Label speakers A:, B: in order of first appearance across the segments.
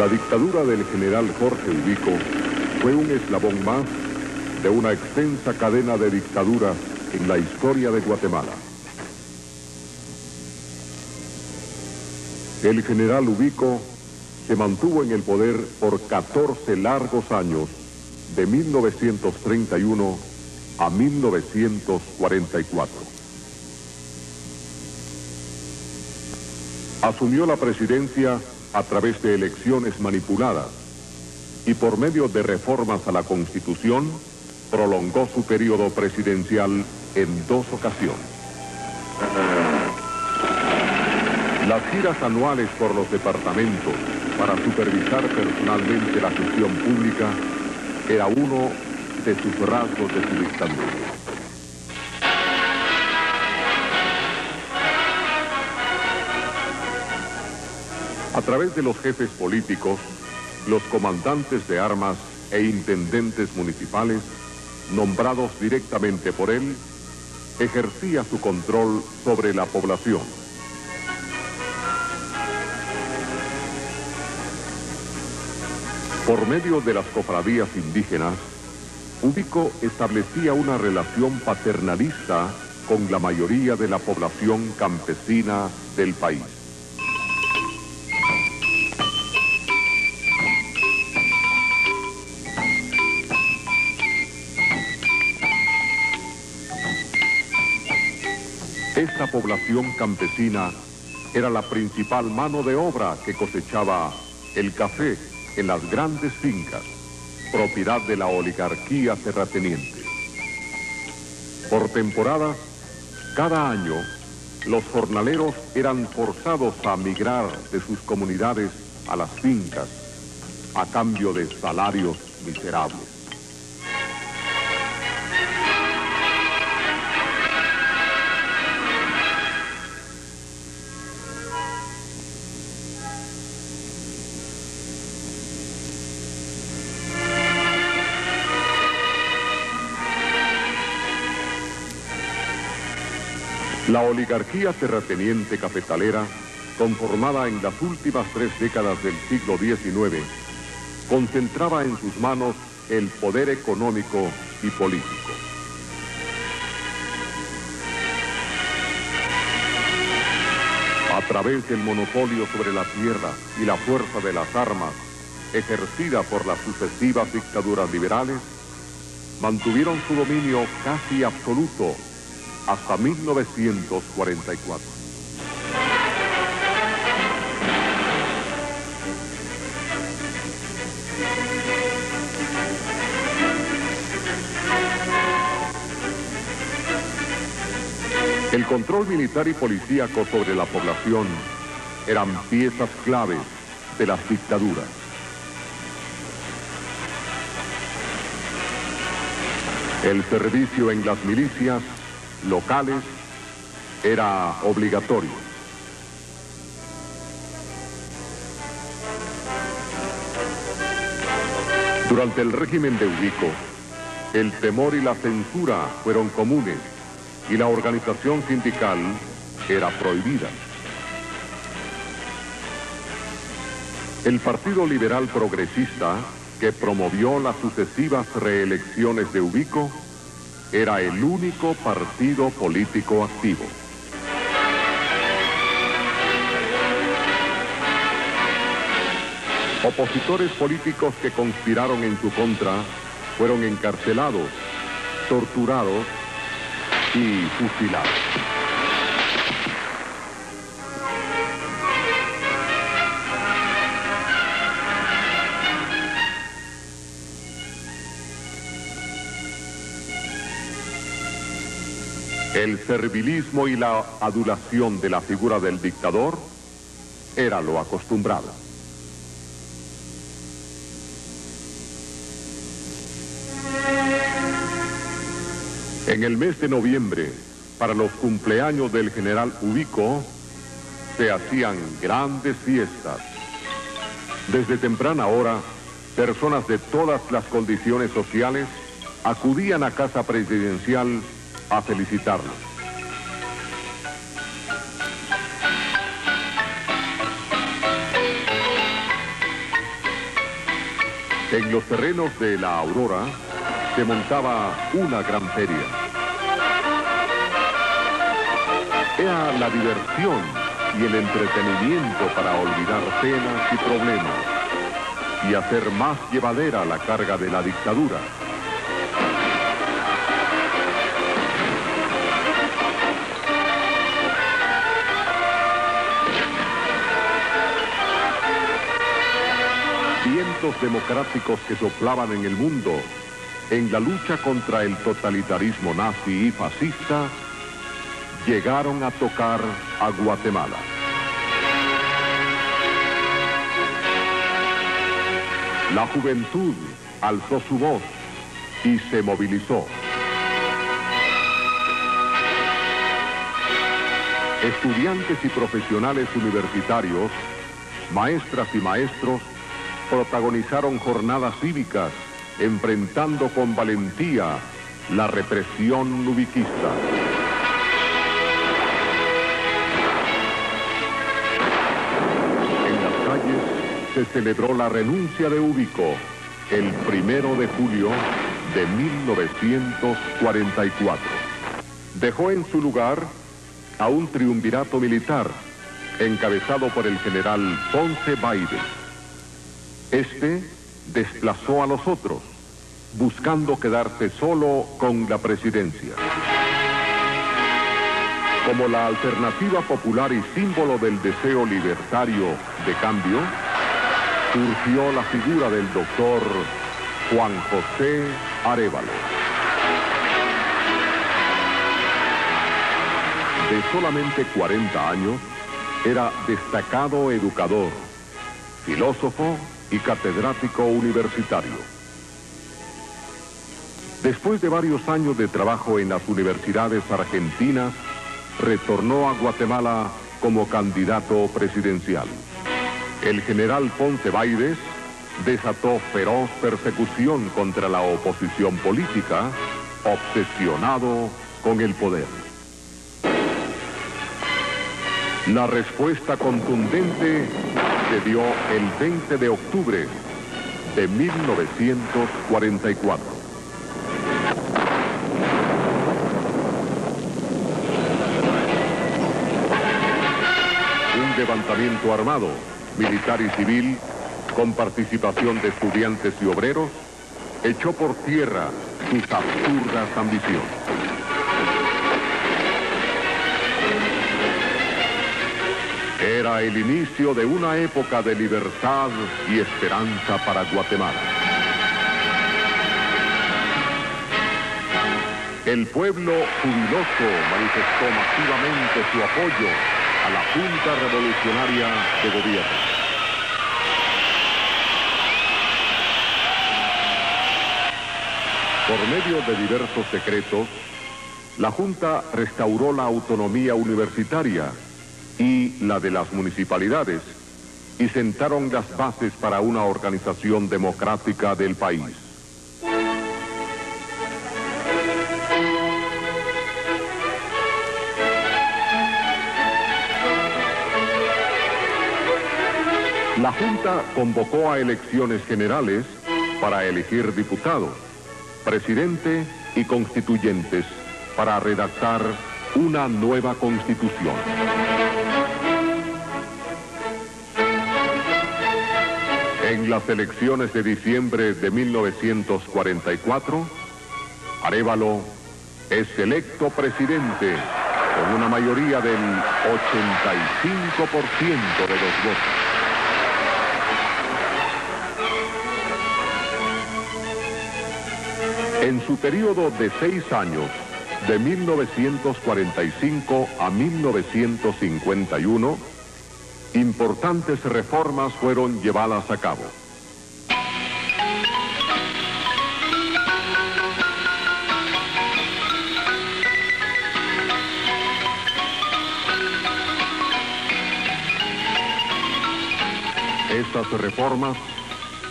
A: dictadura del general Jorge Ubico fue un eslabón más de una extensa cadena de dictaduras en la historia de Guatemala. El general Ubico se mantuvo en el poder por 14 largos años, de 1931 a 1944. Asumió la presidencia a través de elecciones manipuladas y por medio de reformas a la Constitución prolongó su periodo presidencial en 2 ocasiones. Las giras anuales por los departamentos para supervisar personalmente la gestión pública era uno de sus rasgos de su dictadura. A través de los jefes políticos, los comandantes de armas e intendentes municipales, nombrados directamente por él, ejercía su control sobre la población. Por medio de las cofradías indígenas, Ubico establecía una relación paternalista con la mayoría de la población campesina del país. Esta población campesina era la principal mano de obra que cosechaba el café en las grandes fincas, propiedad de la oligarquía terrateniente. Por temporadas, cada año, los jornaleros eran forzados a migrar de sus comunidades a las fincas a cambio de salarios miserables. La oligarquía terrateniente cafetalera, conformada en las últimas 3 décadas del siglo XIX, concentraba en sus manos el poder económico y político. A través del monopolio sobre la tierra y la fuerza de las armas, ejercida por las sucesivas dictaduras liberales, mantuvieron su dominio casi absoluto hasta 1944. El control militar y policíaco sobre la población eran piezas claves de las dictaduras. El servicio en las milicias locales era obligatorio. Durante el régimen de Ubico, el temor y la censura fueron comunes y la organización sindical era prohibida. El Partido Liberal Progresista, que promovió las sucesivas reelecciones de Ubico, era el único partido político activo. Opositores políticos que conspiraron en su contra fueron encarcelados, torturados y fusilados. El servilismo y la adulación de la figura del dictador era lo acostumbrado. En el mes de noviembre, para los cumpleaños del general Ubico, se hacían grandes fiestas. Desde temprana hora, personas de todas las condiciones sociales acudían a Casa Presidencial a felicitarlo. En los terrenos de La Aurora se montaba una gran feria. Era la diversión y el entretenimiento para olvidar penas y problemas y hacer más llevadera la carga de la dictadura. Vientos democráticos que soplaban en el mundo en la lucha contra el totalitarismo nazi y fascista llegaron a tocar a Guatemala. La juventud alzó su voz y se movilizó. Estudiantes y profesionales universitarios, maestras y maestros, protagonizaron jornadas cívicas, enfrentando con valentía la represión nubiquista. En las calles se celebró la renuncia de Ubico el 1 de julio de 1944. Dejó en su lugar a un triunvirato militar encabezado por el general Ponce Baides. Este desplazó a los otros, buscando quedarse solo con la presidencia. Como la alternativa popular y símbolo del deseo libertario de cambio, surgió la figura del doctor Juan José Arévalo. De solamente 40 años, era destacado educador, filósofo y catedrático universitario. Después de varios años de trabajo en las universidades argentinas, retornó a Guatemala como candidato presidencial. El general Ponce Baides desató feroz persecución contra la oposición política, obsesionado con el poder. La respuesta contundente se dio el 20 de octubre de 1944. Un levantamiento armado, militar y civil, con participación de estudiantes y obreros, echó por tierra sus absurdas ambiciones. Era el inicio de una época de libertad y esperanza para Guatemala. El pueblo jubiloso manifestó masivamente su apoyo a la Junta Revolucionaria de Gobierno. Por medio de diversos decretos, la Junta restauró la autonomía universitaria y la de las municipalidades, y sentaron las bases para una organización democrática del país. La Junta convocó a elecciones generales para elegir diputados, presidente y constituyentes para redactar una nueva constitución. En las elecciones de diciembre de 1944, Arévalo es electo presidente con una mayoría del 85% de los votos. En su periodo de 6 años, de 1945 a 1951, importantes reformas fueron llevadas a cabo. Estas reformas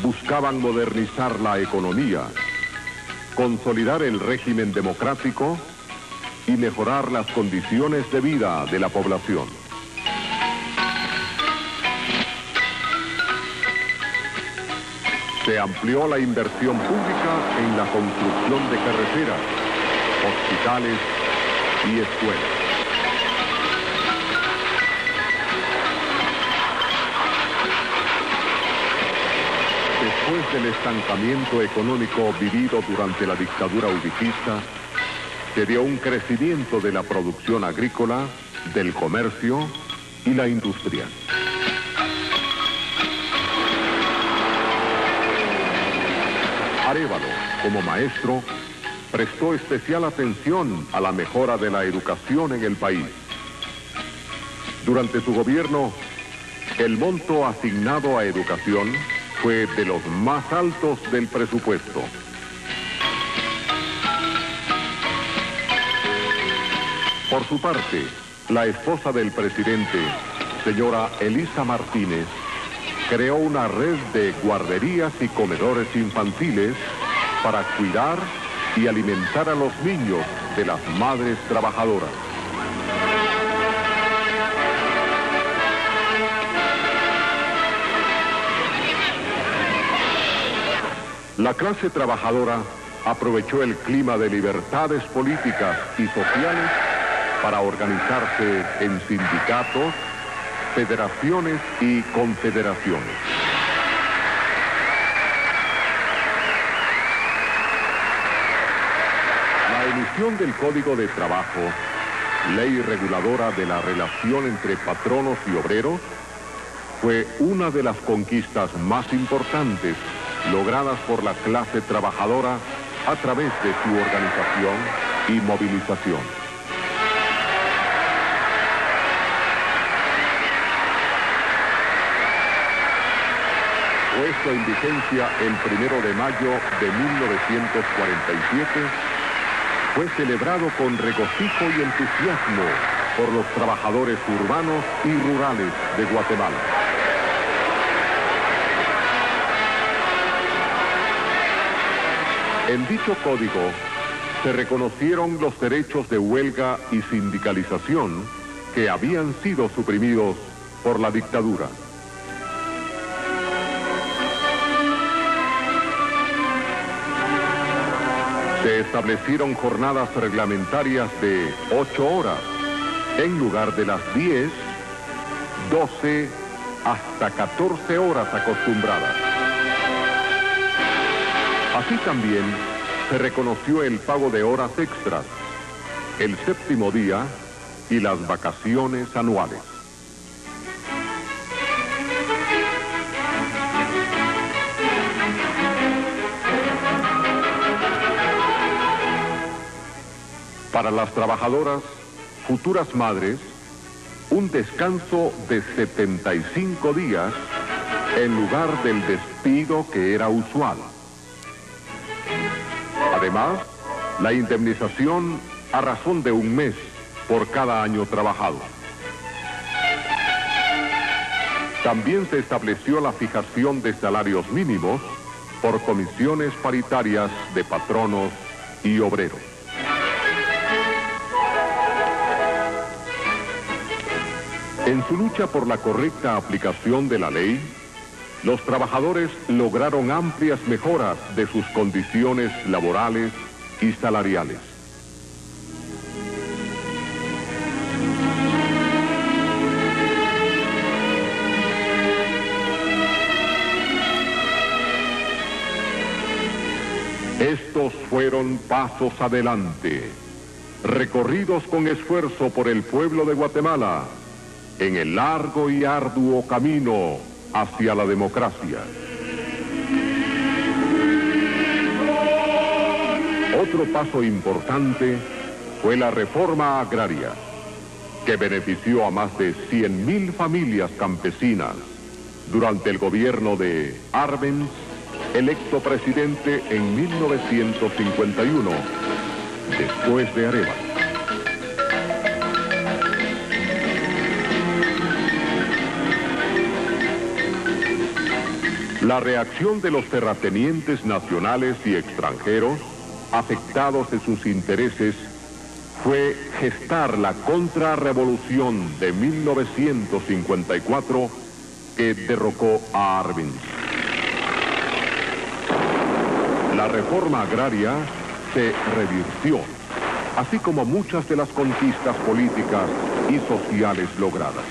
A: buscaban modernizar la economía, consolidar el régimen democrático y mejorar las condiciones de vida de la población. Se amplió la inversión pública en la construcción de carreteras, hospitales y escuelas. Después del estancamiento económico vivido durante la dictadura ubicista, se dio un crecimiento de la producción agrícola, del comercio y la industria. Arévalo, como maestro, prestó especial atención a la mejora de la educación en el país. Durante su gobierno, el monto asignado a educación fue de los más altos del presupuesto. Por su parte, la esposa del presidente, señora Elisa Martínez, creó una red de guarderías y comedores infantiles para cuidar y alimentar a los niños de las madres trabajadoras. La clase trabajadora aprovechó el clima de libertades políticas y sociales para organizarse en sindicatos, federaciones y confederaciones. La emisión del Código de Trabajo, ley reguladora de la relación entre patronos y obreros, fue una de las conquistas más importantes logradas por la clase trabajadora a través de su organización y movilización. Puesto en vigencia el 1 de mayo de 1947, fue celebrado con regocijo y entusiasmo por los trabajadores urbanos y rurales de Guatemala. En dicho código se reconocieron los derechos de huelga y sindicalización que habían sido suprimidos por la dictadura. Se establecieron jornadas reglamentarias de 8 horas, en lugar de las 10, 12, hasta 14 horas acostumbradas. Así también se reconoció el pago de horas extras, el séptimo día y las vacaciones anuales. Para las trabajadoras, futuras madres, un descanso de 75 días en lugar del despido que era usual. Además, la indemnización a razón de un mes por cada año trabajado. También se estableció la fijación de salarios mínimos por comisiones paritarias de patronos y obreros. En su lucha por la correcta aplicación de la ley, los trabajadores lograron amplias mejoras de sus condiciones laborales y salariales. Estos fueron pasos adelante, recorridos con esfuerzo por el pueblo de Guatemala, en el largo y arduo camino hacia la democracia. Otro paso importante fue la reforma agraria, que benefició a más de 100.000 familias campesinas durante el gobierno de Arbenz, electo presidente en 1951, después de Arévalo. La reacción de los terratenientes nacionales y extranjeros, afectados en sus intereses, fue gestar la contrarrevolución de 1954 que derrocó a Arbenz. La reforma agraria se revirtió, así como muchas de las conquistas políticas y sociales logradas.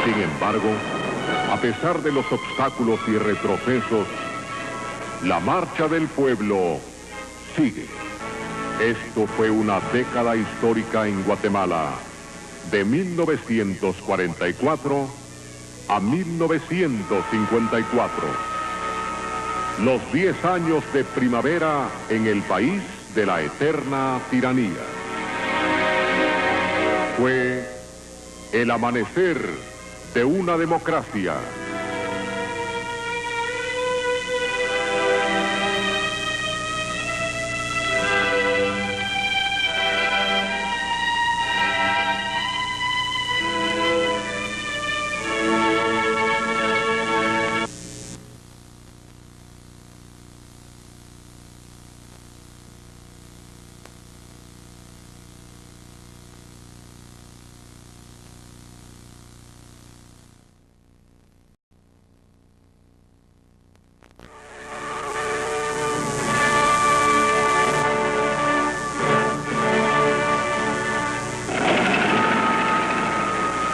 A: Sin embargo, a pesar de los obstáculos y retrocesos, la marcha del pueblo sigue. Esto fue una década histórica en Guatemala, de 1944 a 1954. Los 10 años de primavera en el país de la eterna tiranía. Fue el amanecer de una democracia.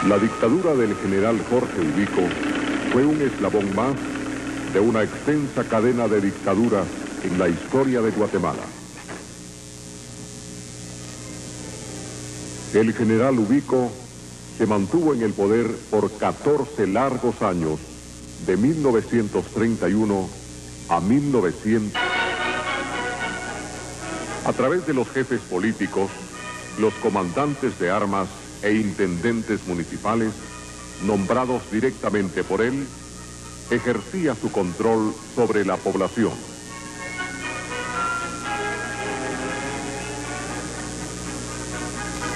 A: La dictadura del general Jorge Ubico fue un eslabón más de una extensa cadena de dictaduras en la historia de Guatemala. El general Ubico se mantuvo en el poder por 14 largos años, de 1931 a 1900. A través de los jefes políticos, los comandantes de armas e intendentes municipales, nombrados directamente por él, ejercía su control sobre la población.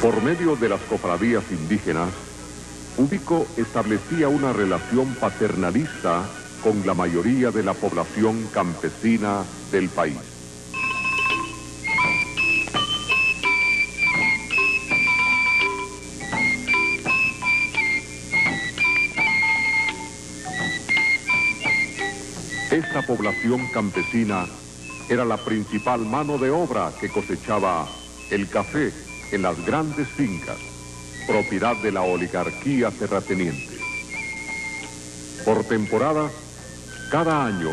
A: Por medio de las cofradías indígenas, Ubico establecía una relación paternalista con la mayoría de la población campesina del país. Esta población campesina era la principal mano de obra que cosechaba el café en las grandes fincas, propiedad de la oligarquía terrateniente. Por temporadas, cada año,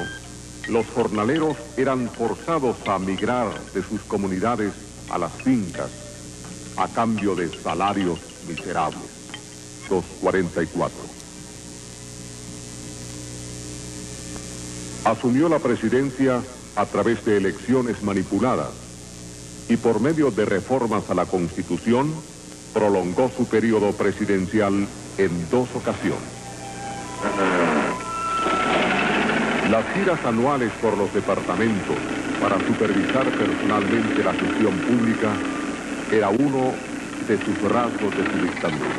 A: los jornaleros eran forzados a migrar de sus comunidades a las fincas a cambio de salarios miserables. 244. Asumió la presidencia a través de elecciones manipuladas y por medio de reformas a la Constitución prolongó su periodo presidencial en 2 ocasiones. Las giras anuales por los departamentos para supervisar personalmente la gestión pública era uno de sus rasgos de su dictadura.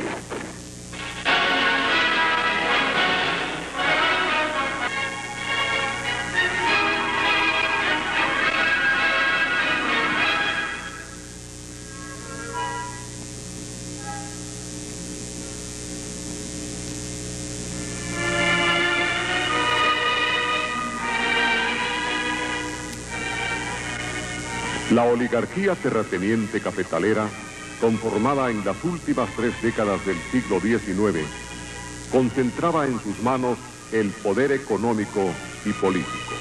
A: La oligarquía terrateniente cafetalera, conformada en las últimas 3 décadas del siglo XIX, concentraba en sus manos el poder económico y político.